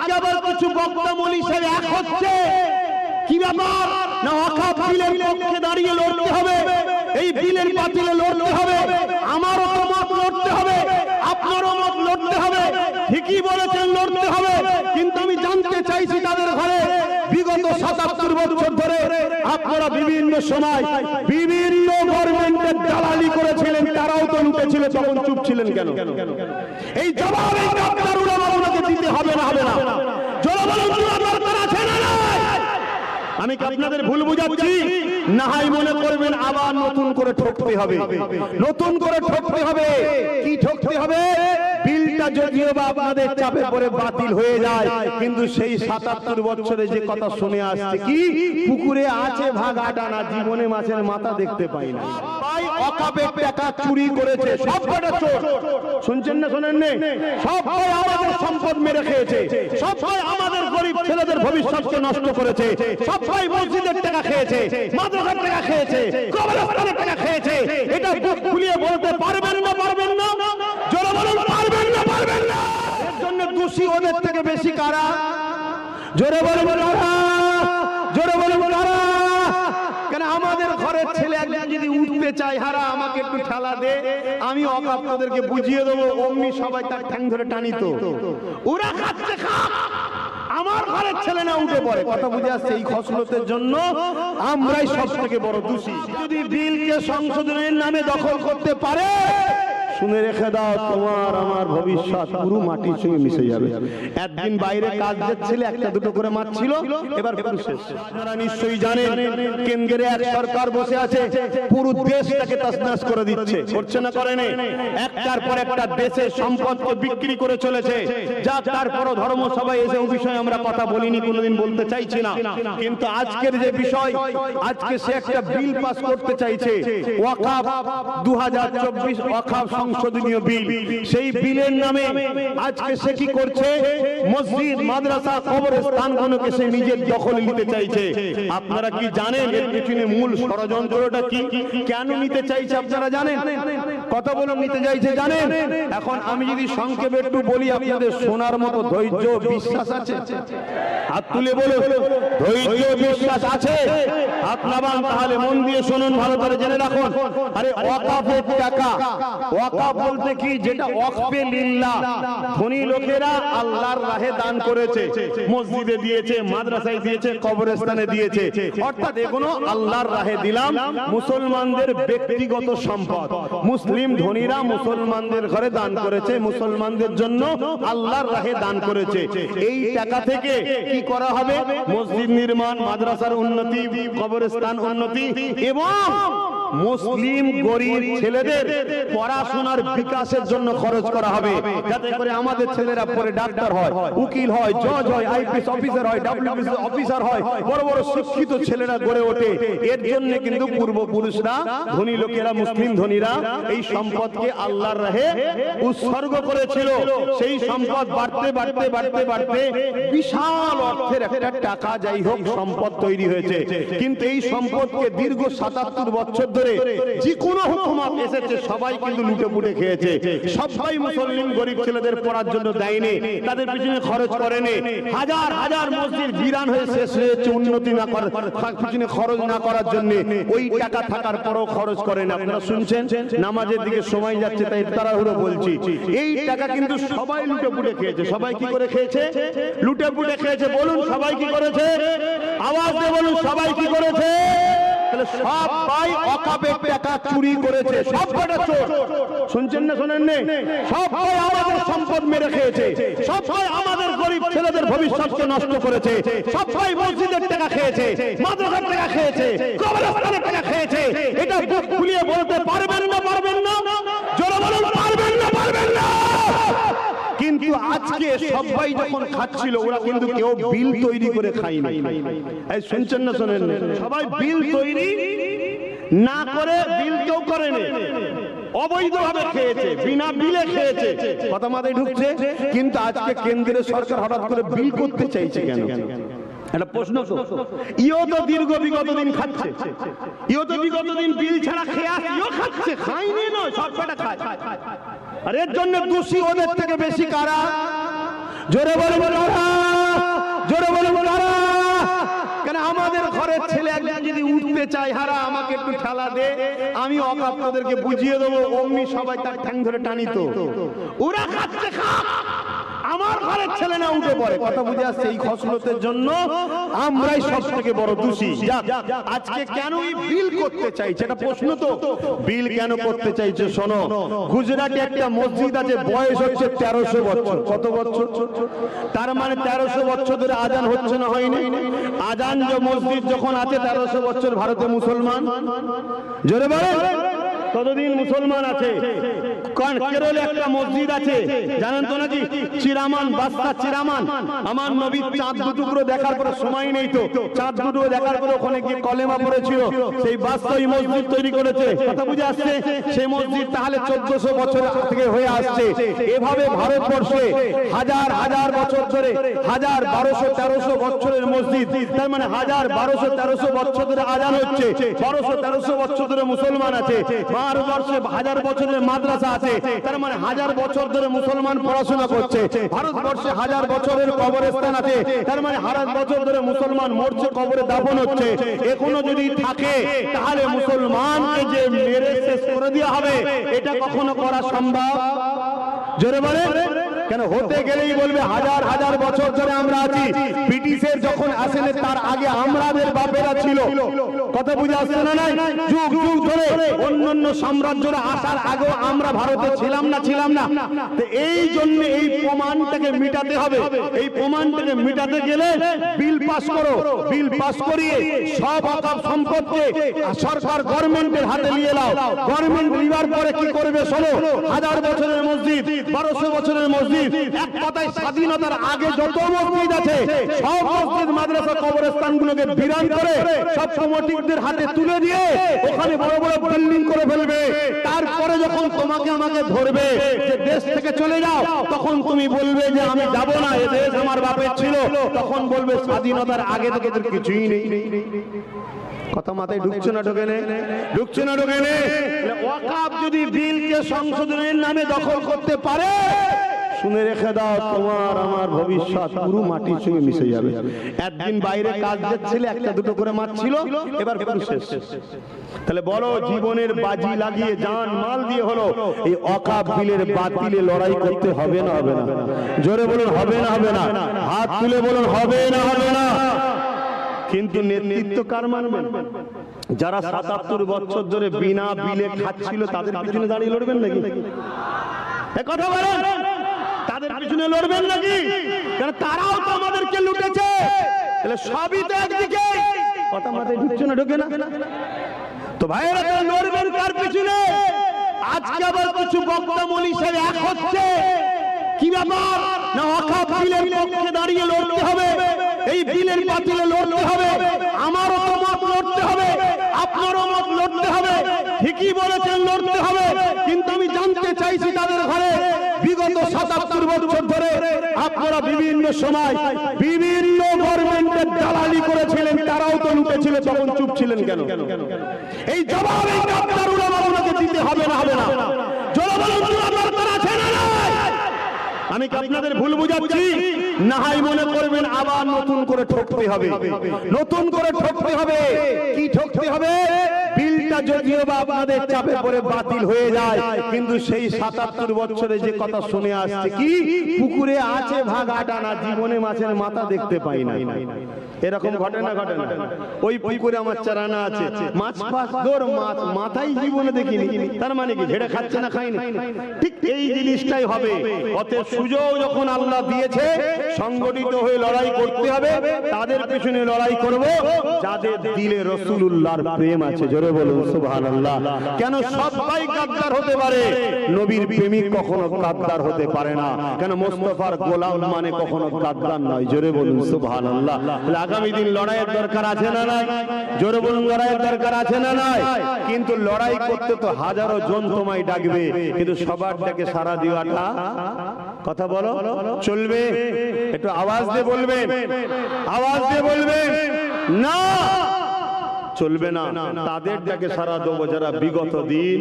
আজকে আবার কিছু বক্তা মৌলী সাহেব এক হচ্ছে, কি ব্যাপার না ওয়াকফ বিলের পক্ষে দাঁড়িয়ে লড়তে হবে, এই বিলের বাতিলে লড়তে হবে, আমারও তো মত লড়তে হবে, আপনারও মত লড়তে হবে। ঠিকই বলেছেন, লড়তে হবে, কিন্তু আমি জানতে চাইছি তাদের ঘরে বিগত ৭৭ বছর ধরে আপনারা বিভিন্ন সময় বিভিন্ন গভর্নমেন্টের দালালি করেছিলেন, তারাও তো লুটেছিল, তখন চুপ ছিলেন কেন? এই জবাব এই ডাক্তার উলামাকে দিতে হবে না, হবে না? জনগণ দরকার আছে না? আমি কি আপনাদের ভুল বুঝাচ্ছি? না হয় মনে করবেন আবার নতুন করে ঠকতে হবে, নতুন করে ঠকতে হবে। কি ঠকতে হবে? বিলটা যদিও বা আপনাদের চাপে পড়ে বাতিল হয়ে যায়, কিন্তু সেই ৭৭ বছরে যে কথা শুনে আসছে, কি পুকুরে আছে ভাগ আটানা, জীবনে মাছের মাথা দেখতে পাই না। ভাই ওয়াকফের টাকা চুরি করেছে, সব কটা চোর। শুনছেন না শোনেন না? সব ভাই আমাদের সম্পদ মেরে খেয়েছে, সব ভাই আমাদের গরিব ছেলেদের ভবিষ্যৎকে নষ্ট করেছে, সব ভাই মসজিদের টাকা খেয়েছে, মাদ্রাসার টাকা খেয়েছে, কবরস্থানের টাকা খেয়েছে। এটা বুক খুলিয়ে বলতে পারবেন না? পারবেন না? জোরে বলুন, পারবেন না? পারবেন না? এর জন্য দোষী ওদের থেকে বেশি কারা? জোরে বলুন কারা? জোরে বলুন কারা? কেন আমাদের ঘরের ছেলে একজন যদি উঠতে চায়, হারা আমাকে একটু ঠেলা দে, আমি ওয়াকফ তোদেরকে বুঝিয়ে দেবো, অমনি সবাই তার ঠ্যাং ধরে টানিত। ওরা খাচ্ছে, খাক, আমার ঘরের ছেলে না উঠে পড়ে। কথা বুঝে আসছে? এই খসলতের জন্য আমরাই সব থেকে বড় দোষী। যদি বিলকে সংশোধনের নামে দখল করতে পারে, শুনে রেখে দাও, তোমার আমার ভবিষ্যৎ পুরো মাটির সঙ্গে মিশে যাবে। একদিন বাইরে কাজ যাচ্ছিল, একটা দুটো করে মাছ ছিল, এবার পুরো শেষ। আপনারা নিশ্চয়ই জানেন কেন্দ্রে এক সরকার বসে আছে, পুরো দেশটাকে তছনছ করে দিচ্ছে, করছে না? করে না? একটার পর একটা দেশের সম্পদকে বিক্রি করে চলেছে। যা তারপরও ধর্মসভায় এসে ওই বিষয়ে আমরা কথা বলিনি, কোনোদিন বলতে চাইছি না। কিন্তু আজকের যে বিষয়, আজকে সে একটা বিল পাস করতে চাইছে, ওয়াকফ 2024 ওয়াকফ সংশোধনীয় বিল। সেই বিলের নামে আজকে সে কি করছে? মসজিদ, মাদ্রাসা, কবরস্থানগুলোকে সে নিজের দখলে নিতে চাইছে। আপনারা কি জানেন এর পিছনে মূল ষড়যন্ত্রটা কি? কেন নিতে চাইছে আপনারা জানেন? কথা বলুন, নিতে চাইছে জানেন? এখন আমি যদি সংক্ষেপে একটু বলি, আপনাদের শোনার মতো ধৈর্য বিশ্বাস আছে? হাত তুলে বলুন, ধৈর্য বিশ্বাস আছে? আপনারা তাহলে মন দিয়ে শুনুন, ভালো করে জেনে রাখুন। আরে ওয়াকফের টাকা, ওয়াকফ বলতে কি? যেটা ওয়াকফে লিল্লাহ, ধনী লোকেরা আল্লাহর রাহে দান করেছে, মসজিদে দিয়েছে, মাদ্রাসায় দিয়েছে, কবরস্থানে দিয়েছে, অর্থাৎ এগুলো আল্লাহর রাহে দিলাম। মুসলমানদের ব্যক্তিগত সম্পদ, মুসলিম ধনীরা মুসলমানদের ঘরে দান করেছে, মুসলমানদের জন্য আল্লাহর রাহে দান করেছে। এই টাকা থেকে কি করা হবে? মসজিদ নির্মাণ, মাদ্রাসার উন্নতি, কবরস্থান উন্নতি এবং মুসলিম গরিব ছেলেদের পড়াশোনার বিকাশের জন্য খরচ করা হবে, যাতে করে আমাদের ছেলেরা পরে ডাক্তার হয়, উকিল হয়, জজ হয়, আইপিএস অফিসার হয়, ডব্লিউবিসি অফিসার হয়, বড় বড় শিক্ষিত ছেলেরা গড়ে ওঠে। এর জন্য কিন্তু পূর্বপুরুষরা, ধনী লোকেরা, মুসলিম ধনীরা এই সম্পদকে আল্লাহর রাহে উৎসর্গ করেছিল। সেই সম্পদ বাড়তে বাড়তে বাড়তে বাড়তে বিশাল অর্থের একটা টাকা, যাই হোক, সম্পদ তৈরি হয়েছে। কিন্তু এই সম্পদকে দীর্ঘ ৭৭ বছর ধরে যে কোনো হুকুমত এসেছে, সবাই কিন্তু লুটে পুটে খেয়েছে। সবাই মুসলিম গরিব ছেলেদের পড়ার জন্য দেয়নি, তাদের পিছনে খরচ করেনি। হাজার হাজার মসজিদ বিরান হয়ে শেষ হয়েছে, উন্নতি না করার পিছনে খরচ না করার জন্য। ওই টাকা থাকার পরও খরচ করেন। আপনারা শুনছেন, নামাজের দিকে সময় যাচ্ছে তাই তাড়াহুড়ো বলছি। এই টাকা কিন্তু সবাই লুটে পুটে খেয়েছে। সবাই কি করে খেয়েছে? লুটে পুটে খেয়েছে। বলুন, সবাই কি করেছে? আওয়াজ দিয়ে বলুন, সবাই কি করেছে? তাহলে সব ভাই ওয়াকফের টাকা চুরি করেছে, সব কটা চোর। শুনছেন না শোনেন না? সব ভাই আমাদের সম্পদ মেরে খেয়েছে, সব ভাই আমাদের গরিব ছেলেদের ভবিষ্যৎকে নষ্ট করেছে, সব ভাই মসজিদের টাকা খেয়েছে, মাদ্রাসার টাকা খেয়েছে, কবরস্থানের টাকা খেয়েছে। এটা বুক খুলিয়ে বলতে পারবেন না? পারবেন না? জোরে বলুন, পারবেন না? পারবেন না? কিন্তু আজকে সবাই যখন খাচ্ছিল, ওরা কিন্তু কেউ বিল তৈরি করে খায়নি। এই শুনছেন না শোনেন? সবাই বিল তৈরি না করে, বিল কেউ করেনি, অবৈধভাবে খেয়েছে, বিনা বিলে খেয়েছে। কথা মাথায় ঢুকছে? কিন্তু আজকে কেন্দ্রের সরকার হঠাৎ করে বিল করতে চাইছে কেন? একটা প্রশ্ন তো। ইও তো দীর্ঘ বিগত দিন খাচ্ছে, ইও তো বিগত দিন বিল ছাড়া খেয়ে আসছে, ইও খাচ্ছে, খায়নি নয়, সব কটা খায়। আর এর জন্য দোষী ওদের থেকে বেশি কারা? জোরে বলুন কারা? চাই, হারা আমাকে একটু ঠেলা দে, আমি অকাপ তোদেরকে বুঝিয়ে দেবো। অমনি সবাই তার ঠ্যাং ধরে টানিত। ওরা খাচ্ছে খাক, আমার ঘরের ছেলে না উঠে পড়ে। কথা বুঝে আসছে? এই খসলতের জন্য আমরাই সব থেকে বড় দোষী। আজকে কেন এই বিল করতে চাইছে, এটা প্রশ্ন তো। বিল কেন করতে চাইছে শোনো। গুজরাটে একটা মসজিদ আছে, বয়স হচ্ছে 1300 বছর। কত বছর? তার মানে 1300 বছর ধরে আজান হচ্ছে না, হয়নি? আজান যে মসজিদ যখন আছে 1300 বছর, ভারতে মুসলমান জোরে বলে ততদিন মুসলমান আছে। কেরলে একটা মসজিদ আছে, জানেন তো নাকি? চিরামান, বাস্তা চিরামান। আমার নবী চাঁদ দুটুকরো দেখার পরে, সময় নেই তো, চাঁদ দুটো দেখার পরে ওখানে গিয়ে কলেমা পড়েছিল। সেই বাস্তাই মসজিদ তৈরি করেছে। কথা বুঝে আসছে? সেই মসজিদ তাহলে 1400 বছর থেকে হয়ে আসছে। এভাবে ভারতবর্ষে হাজার হাজার বছর ধরে, 1200-1300 বছরের মসজিদ, তার মানে 1200-1300 বছর ধরে আজান হচ্ছে। 1200-1300 বছর ধরে মুসলমান আছে। ভারতবর্ষে 1000 বছরের মাদ্রাসা আছে, তার মানে 1000 বছর ধরে মুসলমান পড়াশোনা করছে। ভারতবর্ষে 1000 বছরের কবরস্থান আছে, তার মানে 1000 বছর ধরে মুসলমান মরছে, কবরে দাফন হচ্ছে। এখনো যদি থাকে তাহলে মুসলমানকে যে মেরে শেষ করে দেওয়া হবে, এটা কখনো করা সম্ভব? জোরে বলে কেন? হতে গেলেই বলবে হাজার হাজার বছর ধরে আমরা আছি। ব্রিটিশের যখন আসেনি তার আগে আমাদের বাপেরা ছিল। কথা বুঝে আসছে না? নাই যুগ যুগ ধরে অন্যান্য সাম্রাজ্যরা আসার আগেও আমরা ভারতে ছিলাম না? তো এই জন্য এই প্রমাণটাকে মিটাতে হবে। এই প্রমাণটাকে মিটাতে গেলে বিল পাস করো। বিল পাস করিয়ে সব অকাপ সম্পদকে সরকার গভর্নমেন্টের হাতে নিয়ে নাও। গভর্নমেন্ট নেওয়ার পরে কি করবে শোনো। 1000 বছরের মসজিদ, 1200 বছরের মসজিদ, এক কথায় স্বাধীনতার আগে যত মসজিদ আছে সব মসজিদ, মাদ্রাসা, কবরস্থানগুলোকে বিরান করে সব কমিটিদের হাতে তুলে দিয়ে ওখানে বড় বড় বিল্ডিং করে ফেলবে। তারপরে যখন তোমাকে আমাকে ধরবে যে দেশ থেকে চলে যাও, তখন তুমি বলবে যে আমি যাব না, এ দেশ আমার বাপের ছিল। তখন বলবে স্বাধীনতার আগে থেকে তোর কিছুই নেই। কথা মাথায় ঢুকছে না? ঢোকে নেই? ঢুকছে না? ঢোকে নেই? ওয়াকাফ যদি বিলকে সংশোধনের নামে দখল করতে পারে, শুনে রেখে দাও, তোমার আমার ভবিষ্যৎ পুরো মাটির সঙ্গে মিশে যাবে। একদিন বাইরে কাজ যাচ্ছিলে, একটা দুটো করে মাছ ছিল, এবার পুরো শেষ। তাহলে বলো, জীবনের বাজি লাগিয়ে জান মাল দিয়ে হলো এই ওয়াকাফ বিলের বাতিলে লড়াই করতে হবে না? হবে না? জোরে বলুন, হবে না? হবে না? হাত তুলে বলুন, হবে না? হবে না? কিন্তু নেতৃত্ব কার মানবেন? যারা 77 বছর ধরে বিনা বিলে খাচ্ছিল, তাদের পিছনে দাঁড়িয়ে লড়বেন নাকি? কথা বলেন, তাদের পিছনে লড়বেন নাকি? কারণ তারাও তো আমাদেরকে লুটেছে। তাহলে সবই তো একদিকে। কথা মাথায় ঢুকছে না? ঢোকে না? তো ভাইরা, লড়বেন কার পিছনে? আজকে আবার কিছু বক্তা মৌলী সাহেব এক হচ্ছে। কি ব্যাপার? না ওয়াকাফ বিলের পক্ষে দাঁড়িয়ে লড়তে হবে, এই বিলের বাতিলে লড়তে হবে, আমারও তো মত লড়তে হবে, আপনারও মত লড়তে হবে। ঠিকই বলেছেন, লড়তে হবে। কিন্তু আমি জানতে চাইছি, তাদের ঘরে বিগত 77 বছর ধরে আপনারা বিভিন্ন সময় বিভিন্ন গভর্নমেন্টের দালালি করেছিলেন, তারাও তো লুটেছিল, তখন চুপ ছিলেন কেন? এই জবাব এই আপনার উলামাকে দিতে হবে না? হবে না? জনগণ দরকার আছে না? আমি কি আপনাদের ভুল বুঝাচ্ছি? না হয় মনে করবেন আবার নতুন করে ঠকতে হবে। নতুন করে ঠকতে হবে। কি ঠকতে হবে? বিলটা যদিও বা আপনাদের চাপে পড়ে বাতিল হয়ে যায়, কিন্তু সেই 77 বছরে যে কথা শুনে আসছে, কি পুকুরে আছে ভাগ আটানা, জীবনে মাছের মাথা দেখতে পাই না। এরকম ঘটে না? ঘটে না? ওই পুকুরে আমার চারানা আছে, মাছ পাঁচ দৌড়, মাছ মাথায় জীবনে দেখিনি। তার মানে কি ঝেড়ে খাচ্ছে না, খাইনি? ঠিক এই জিনিসটাই হবে। অতএব সুযোগ যখন আল্লাহ দিয়েছে, সংগঠিত হয়ে লড়াই করতে হবে। তাদের পিছনে লড়াই করব যাদের দিলে রাসূলুল্লাহর প্রেম আছে। জোরে বলুন সুবহানাল্লাহ। কেন সবাই গাদ্দার হতে পারে, নবীর প্রেমিক কখনো গাদ্দার হতে পারে না। কেন মুস্তাফার গোলাম মানে কখনো গাদ্দার নয়। জোরে বলুন সুবহানাল্লাহ। আগামী দিন লড়াইয়ের দরকার আছে না নাই? জোরে বলুন, লড়াইয়ের দরকার আছে না নাই? কিন্তু লড়াই করতে তো হাজারো জন তোমায় ডাকবে, কিন্তু সবার ডাকে সাড়া দেওয়াটা, কথা বলো, চলবে? একটু আওয়াজ দিয়ে বলবেন, আওয়াজ দিয়ে বলবেন না, চলবে না। তাদের ডাকে সাড়া দেবো যারা বিগত দিন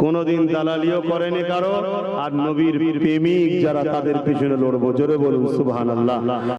কোনদিন দালালিও করেনি কারো, আর নবীর প্রেমিক যারা, তাদের পিছনে লড়বো। জোরে বলুন সুবহানাল্লাহ।